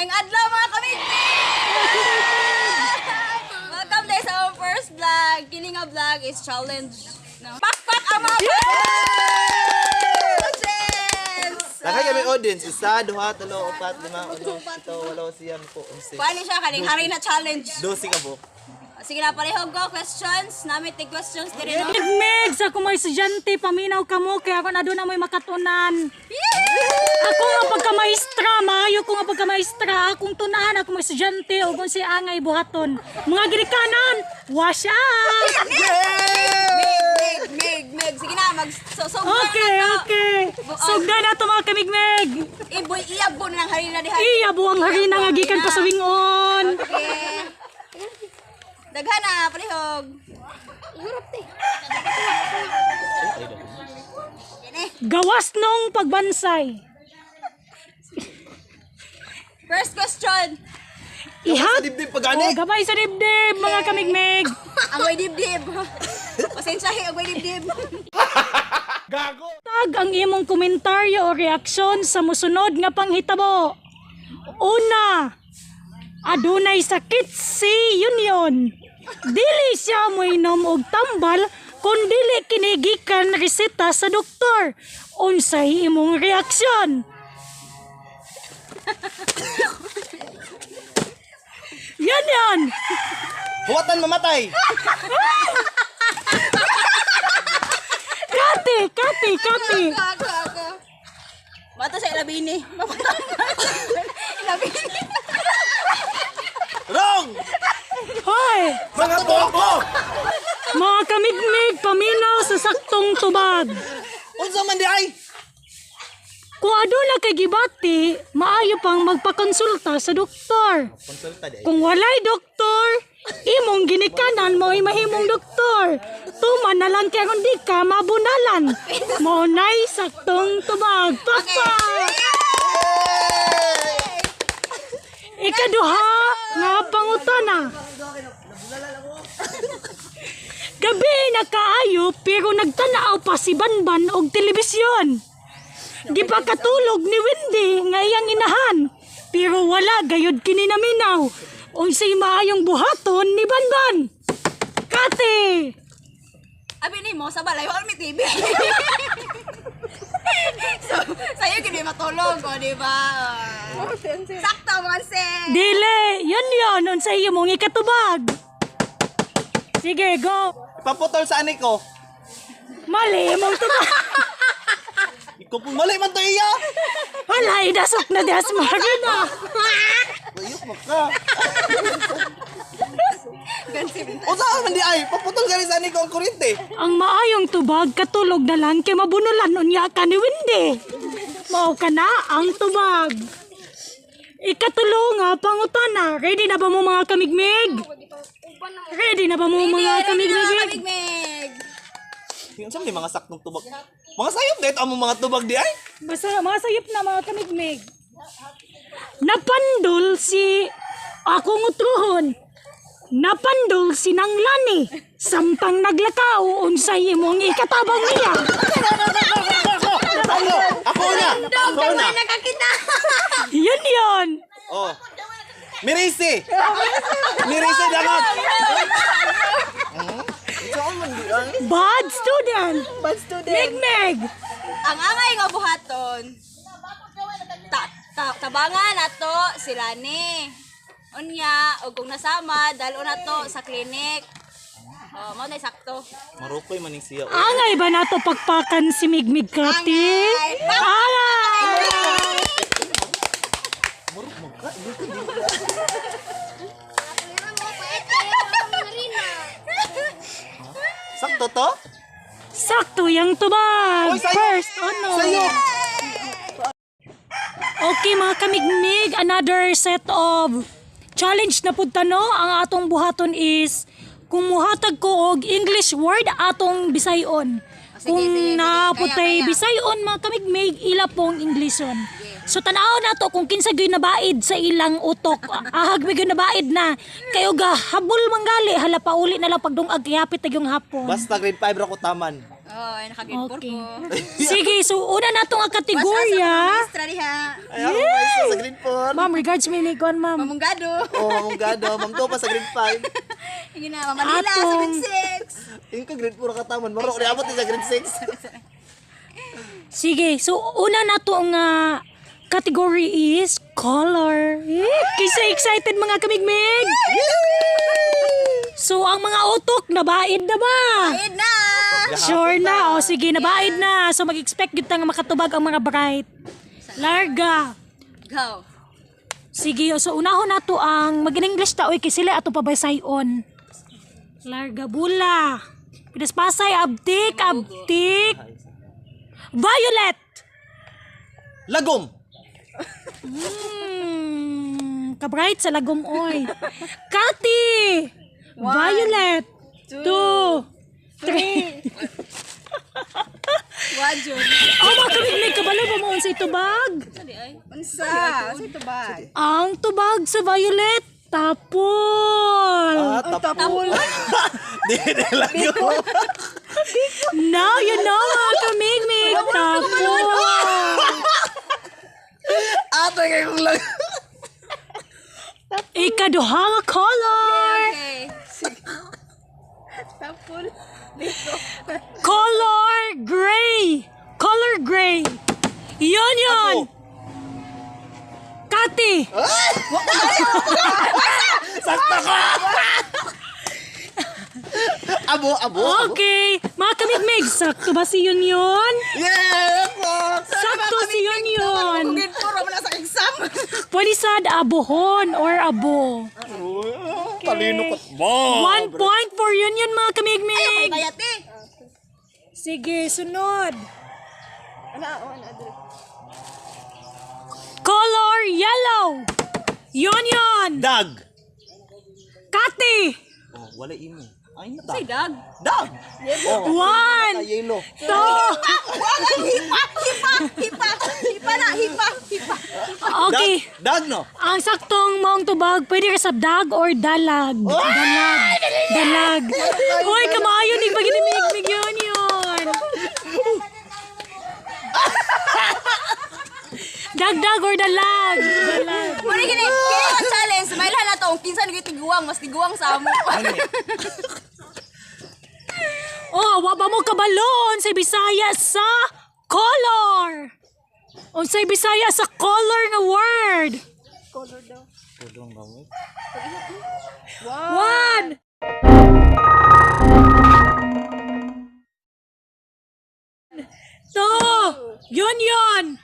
Ngayong adlaw mga kamigmig! Welcome to our first vlog. Kini nga vlog is challenge. No? Pakpak ang mga audience! Nakay kami audience, isa, duha, talo, upat, lima, uno, ito, walo, siyam, po, unsi. Paano siya kaning hari na challenge? 12 ka po. Sige na, parehog ko. Questions. Namit tig questions diri no? Meg, sa ako may estudyante, paminaw ka mo, kaya ako na doon na may makatunan. Ako nga pagka-maestra, maayo ko nga pagka-maestra, akong tunahan, ako may estudyante, o kung si Angay buhaton. Mga girikanan, wash out! Meg. Sige na, mag-sosog Okay. Sugda na ito mga kamigmeg. Iboy, iyabo na ng hari na diha. Iya, buwang hari na nga gikan pa sa wingon. Okay. Daghan na, palihog. Gawas nung pagbansay. First question. Ihat. Dibdib pagani. Gabay sa dibdib, mga kamigmeg. Ang way dibdib. Pasensyahin, ang way dibdib. Tag ang imong komentaryo o reaksyon sa musunod nga panghitabo. Una, adunay sakit si Union. Dili siya moinom og tambal kun dili kini gikan reseta sa doktor. Unsay imong reaksyon? Yan. Huwatan mamatay. Kati. Ako. Bata sa ilabini. Ilabini. Wrong! Hoy! Mga bobo! Mga kamigmig, paminaw sa saktong tubag. Unsa man di ay? Kung aduna kay gibati, maayo pang magpakonsulta sa doktor. Konsulta di ay. Kung walay doktor, imong ginikanan mo mahimong doktor. Tuman na lang kaya kung di ka mabunalan. Maunay saktong tubag. Papa! Ikaduha nga pangutana. Gabi na kaayo pero nagtanaw pa si Banban og telebisyon. Di pa katulog ni Wendy nga iyang inahan. Pero wala gayod kini naminaw. Unsay maayong buhaton ni Banban. Kate! Abi ni mo sa balay, wala may TV. So, sa'yo gini matulog, o diba? Sakto, Monse! Dile! Yun! Unsay imong ikatubag. Sige, go! Ipaputol sa ani ko. Mali imong tubag. Ikaw po mali man to iya. Wala, idasok na di asmari na. Ayok mo ka. Gansi. Unsa man di ay? Paputol ka rin sa ani ko ang kuryente. Ang maayong tubag katulog na lang kay mabunulan unya ka ni Wendy. Mao ka na ang tubag. Ikatulo nga pangutana. Ready na ba mo mga kamigmig? Ready na ba mo mga kamigmig? Kamigmig! Unsa man di mga saktong tubag? Mga sayop dito among mga tubag di ay. Basta mga sayop na mga kamigmig. Napandol si akong utruhon. Napandol si Nang Lani. Sampang naglakaw unsay imong ikatabang niya. Ako na. Nakakita! Yun. Oh. Mirisi dangat. Saan man di ay? Bad student. Migmig. Ang angay nga buhaton, tabangan nato sila ni. Unya, o kung nasama, dalo na to sa klinik. Oh, mo na sakto. Marukoy maning siya. Angay ba nato pagpakan si Migmig Kati? Angay! Sakto to? Sakto yung tubag. Oy, sayo! First, ano? Sayo! Okay mga kamigmig, another set of challenge na punta no. Ang atong buhaton is kung muhatag ko og English word atong Bisayon. Kung naputay Bisayon mga kamigmig, ila pong Englisyon. So tanaw na to kung kinsa gyud nabaid sa ilang utok. Ahag mi gyud nabaid na. Kayo ga habol manggali hala pa uli na lang pagdungag yapit yung hapon. Basta grade 5 ra ko taman. Oh, ay naka-grade 4 Okay. ko. Sige, so una na itong kategorya. Maestra diha. Ay, ako maestro sa grade 4. Ma'am, regards may nikon, ma'am. Mamunggado. Oh, mamunggado. Ma'am to pa sa grade 5. Sige na, Manila, Atong- 7-6. Yung ka grade 4 kataman. Marok, niabot din sa grade 6. Sige, so una na itong category is color. Kasi excited mga kamigmig. So ang mga utok, nabaid na ba? Ayun na. Sure na. O sige, nabaid na. So mag-expect yun nga makatubag ang mga bright. Larga. Go. Sige, so unahon na to ang mag-English ta. Oy, kasi sila ato pabaysayon. Larga bula. Pinaspasay, abtik, abtik. Violet. Lagom. Kabright sa lagom, oy. Kati. Violet. 2, 3. Wadyo. Oh, mga kamigmig, kabalo ba mo sa itubag? Unsa? Unsa ito ba? Ang tubag sa Violet, tapol. Tapul. Di lang yun. Now you know mga kamigmig, tapol. Ato kayo kong lang. Ikaduha nga color. Okay. Tapol. Color gray. Color gray. Yun yun. Ako. Kati. Sakta ka! Abo. Okay. Mga kamigmig, sakto ba si yun yun? Yeah! Sakto si yun yun. Grade 4 wala sa exam. Pwede sad abohon or abo. Talino ka. Wow! 1 point for yun yun mga kamigmig. Bayate. Sige, sunod. Color yellow. Yun yun. Dag! Kati. Oh, wala imo. Ay, na Say dag. dag. Dag! Oh, 1, yellow. 2. Hipa. Okay. Dag, no? Ang saktong maong tubag, pwede ka sa dag or dalag. Dalag. Uy, kamayo ni pag inimig yun yun. Dagdag or dalag. Muna gini, kaya ang challenge, may lahat na to, kung kinsa naging tiguang, mas tiguang sa amo. Oh, wa ba mo kabalon sa Bisaya sa color. O sa Bisaya sa color nga word. Tudong gamit. 1, 2, yun.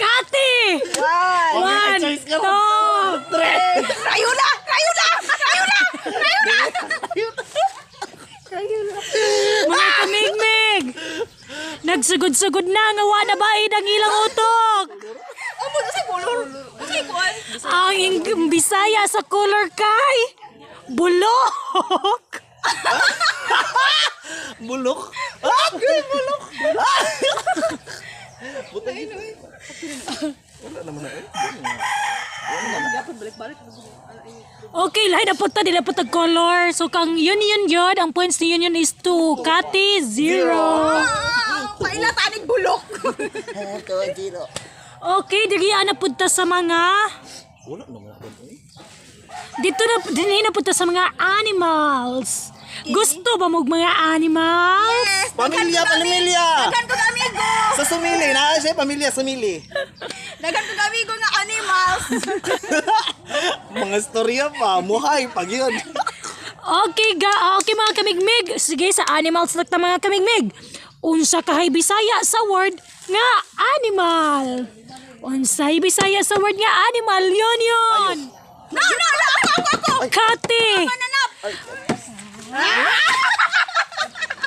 Kati! 1, 2, Kayo na! mga kamigmig! Nagsugod-sugod na nga wa na baid ang ilang utok. Amo na sa color. Kasi kuan. Ang Bisaya sa color kay bulok. Bulok. Ah! Bulok. Butang ito. Wala naman na eh. Okay, lahi na punta nila po color. So kang yun yun, ang points ni yun is 2. Kati 0. Kaila tanig bulok. Okay, diri na punta sa mga Wala naman ako eh. dito na dinhi na punta sa mga animals. Gusto ba mo mga animals? Yes. Pamilya. Dagan ko kami go. Sa sumili. Na siya pamilya sumili. Dagan ko kami go nga animals. Mga storya pa. Muhay. Pag yun. Okay, okay mga kamigmig. Sige, sa animals lang ta mga kamigmig. Unsa kahay Bisaya sa word nga animal. Unsay Bisaya sa word nga animal, yun. No, ako. Kati. Mananap.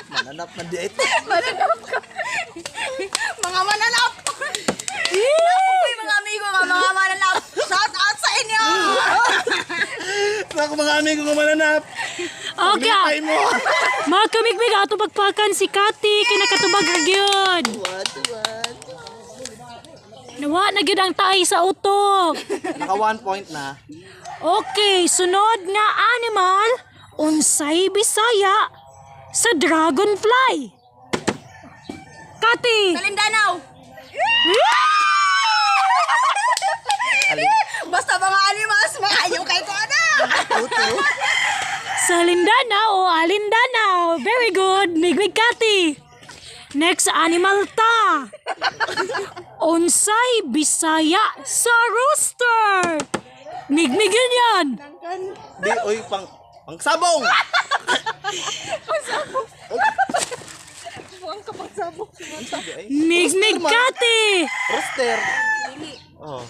Mananap na di ito. Mga mananap. Uy, mga amigo nga, mga mananap. Shout out sa inyo. Sa ako mga amigo ko mananap. Okay. Lipay mo. Mga kamigmig, ato pagpakan si Kati. Kinakatubag ra gyud. What? Nawa na gyud ang taay sa utok. Naka 1 point na. Okay, sunod nga animal. Unsay Bisaya sa dragonfly? Kati. Talindanao. Basta mga animals, maayaw kay ko na. Sa Lindanao o Alindanao. Very good. Migmig Kati. Next animal ta. Unsay Bisaya sa rooster? Migmig yan. Di, oy, pang sabong! Migmig Kati. Roster! Oh.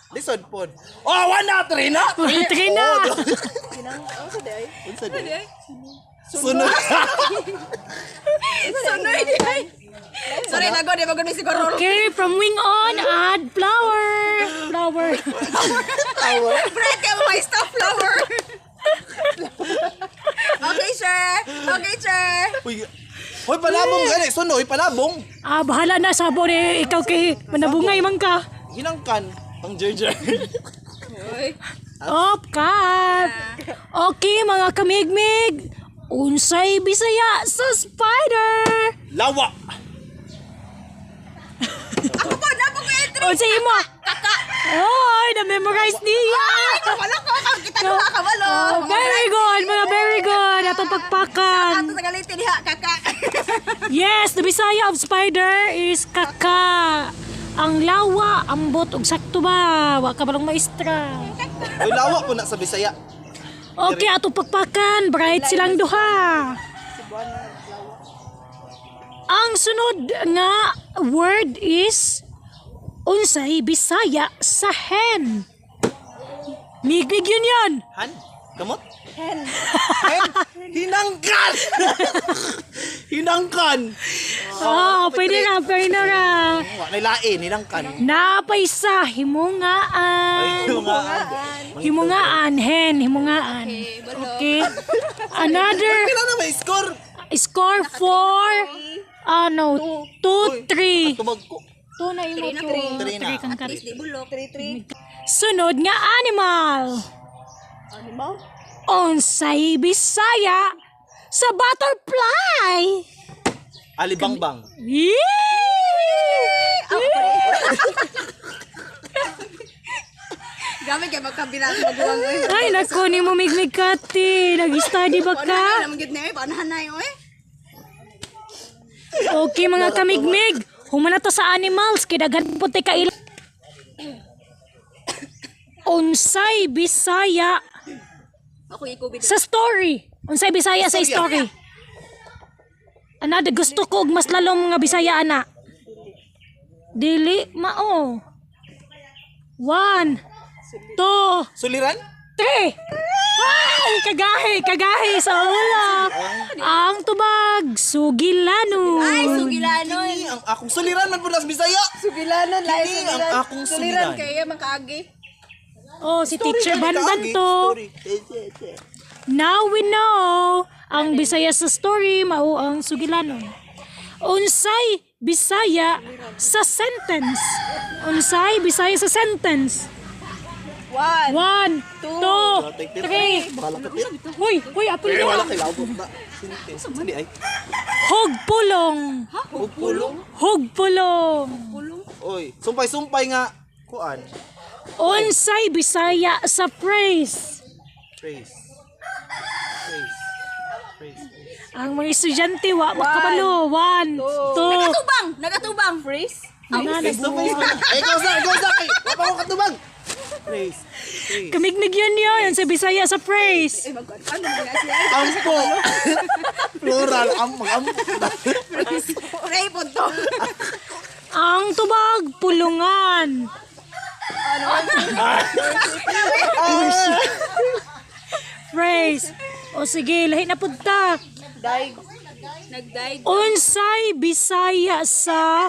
Lisod pod. Oh, 1 na, 3 na! Three na. Unsa di? Sunod. Sunoy di ay. Sorry, nagod, di magod ni siguro. Okay, from wing on, add flower. Flower. Brad, kaya mo may stuff flower. Okay, sir. Okay, sir. Uy, hoy, palabong gani. Sunoy, palabong. Bahala na sabo ni ikaw kay manabungay man ka. Hinangkan. Ang jerjer. Op, cut. Okay, mga kamigmig. Unsay Bisaya sa spider? Lawa. Ako po, napo ko entry. Unsay imo? Kaka. Oy, na-memorize niya. Ay, wala ko. Kita ko kabalo. Very good, mga very good. Atong pagpakan. Ato sa galitin diha, kaka. Yes, the Bisaya of spider is kaka. Ang lawa, ambot ug sakto ba? Wa ka balong maestra. Uy, lawa ko na sa Bisaya. Okay, atong pagpakan. Bright silang duha. Ang sunod nga word is unsay Bisaya sa hen. Migmig yun yan. Han? Kamot? Hen. Hinangkan! Hinangkan! Pwede na, pwede na ra. May lain, hinangkan. Napay sa himungaan. Ay, mga Himungaan, hen, himungaan. Okay. Another Kailan na may score? score for 2-3. Tumag ko. 2 na imo to. Three na. 3 kang kat. Di bulok. 3-3. Sunod nga animal. Animal? Unsay Bisaya sa butterfly. Alibangbang. Yee! Gamit kay magkabinat maguwang oy. Ay, naku, ni mo migmig Kati. Nag-study ba ka? Naman gid na paanahan na oy. Okay, mga kamigmig. Humana to sa animals. Kidagan po te kaila. Unsay Bisaya Ako ikubid. sa story. Unsay Bisaya sa story. Ana, gusto ko og mas lalong nga Bisaya ana. Dili mao. 1, 2, Suliran? 3. Ay, kagahi sa ulo. Ang tubag, sugilanon. Ay, sugilanon. Kini ang akong suliran man po sa Bisaya. Sugilanon lahi Kini ang akong suliran. kaya makaagi. Oh, si Teacher Banban to. Now we know ang Bisaya sa story mao ang sugilanon. Unsay Bisaya sa sentence. Unsay Bisaya sa sentence. 1. 1, 2, 3. Bahala ka tip. Hoy, apil Wala na. kay labot na. Sini ay. Hogpulong. Pulong. Hogpulong. Oy, sumpay-sumpay nga. Kuan. Unsay Bisaya sa phrase. Praise. Praise. Praise. Ang mga estudyante wa makabalo. 1, 2. Nagatubang. Phrase. Face to face man. Ay, ikaw sa. Ay, wapa ko katubag. Praise. Praise. Kamignig yun sa Bisaya sa phrase. Ano nga siya? Ampo. Plural. Ampo. Pray po to. Ang tubag, pulungan. Phrase. O sige, lahi na punta. Nagdaig. Unsay Bisaya sa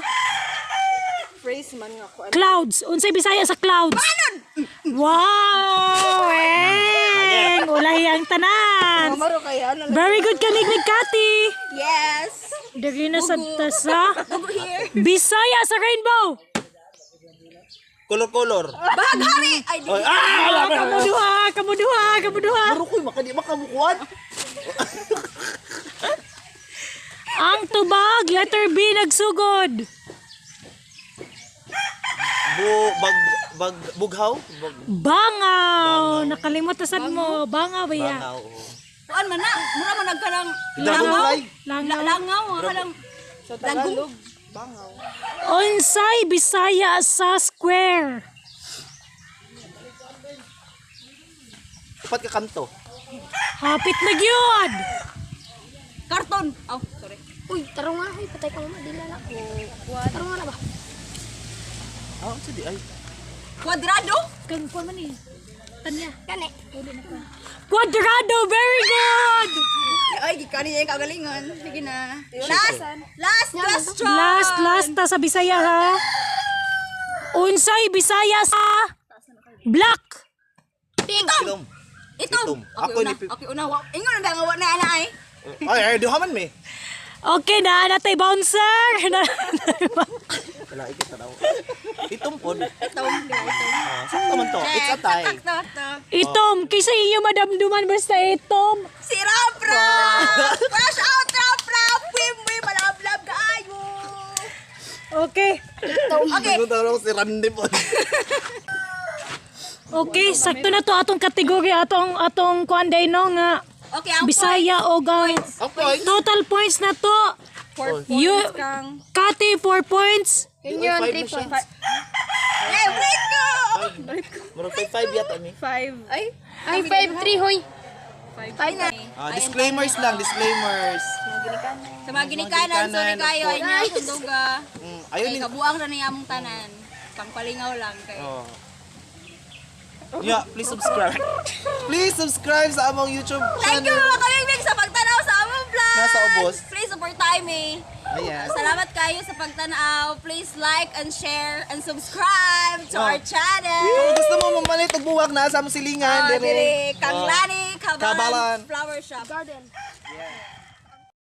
Phrase man nga ko. clouds. Unsay Bisaya sa clouds. Wow! Eng! Ulay ang tanan. Maro kaya ano? Very good kamignig Kati. Yes. Dari na sa tasa. Over here. Bisaya sa rainbow. Color. Bahaghari! Ay, di. Oy, wala pa. Kamuduha. Marukoy, makadi makamukuan. Ang tubag, letter B, nagsugod. Bughaw? Bangaw. Nakalimutan mo. Bangaw ba ya? Bangaw. oo. Kuan man na. Mura man nagkarang Dragonfly. langaw. Karang lagong. Unsay Bisaya sa square. Upat ka kanto. Hapit na gyud. Karton. Oh, sorry. Uy, tarong nga. Uy, patay ka mama. Di lala. Tarong nga na ba? Sige ay. Kwadrado? Kan pa man eh. Tanya. Kani. Quadrado, very good. Ay, di ka niya yung kagalingan. Sige na. Last question. Last ta sa Bisaya ha. Unsay Bisaya sa black. Itom. Itom. Ako Okay, una. ni Okay, una. Ingon na nga na ana ay. Ay, duhaman me. Okay na, natay bouncer. Wala ikita daw. Itom pod. Itom. Sakto man to. It's a tie. Itom, kaysa inyo madamduman basta itom. Si Rap! Fresh out, Rap! Wim, malablab kaayo. Okay. Okay. Ano daw si Randy pod. Okay, sakto na to atong kategory atong kuanday no nga Okay, ang Bisaya o gang Ang point. total points na to. 4 You points kang... Kati 4 points. Yun, 5 3 na siya. points. Eh, break ko! Murag 5 yata ni. 5. Ay, Ay, 5-3, hoy. 5 na. Disclaimers lang, disclaimers. Sa mga ginikanan, sorry kayo. Ay niya, sunduga. Ayun Ay, ni. kabuang na niya among tanan. Pangpalingaw lang kay. Oh. Yeah, please subscribe. Please subscribe sa among YouTube Thank you channel. mga kamimig sa pagtanaw sa among vlog. Nasa ubos. Please support tayo me. Ayan. Salamat kayo sa pagtanaw. Please like and share and subscribe to our channel. Kung gusto mo mamalit og buwak na sa among silingan Dire dire. Kanglani, Kabalan Kabalan. Flower Shop. Garden. Yeah.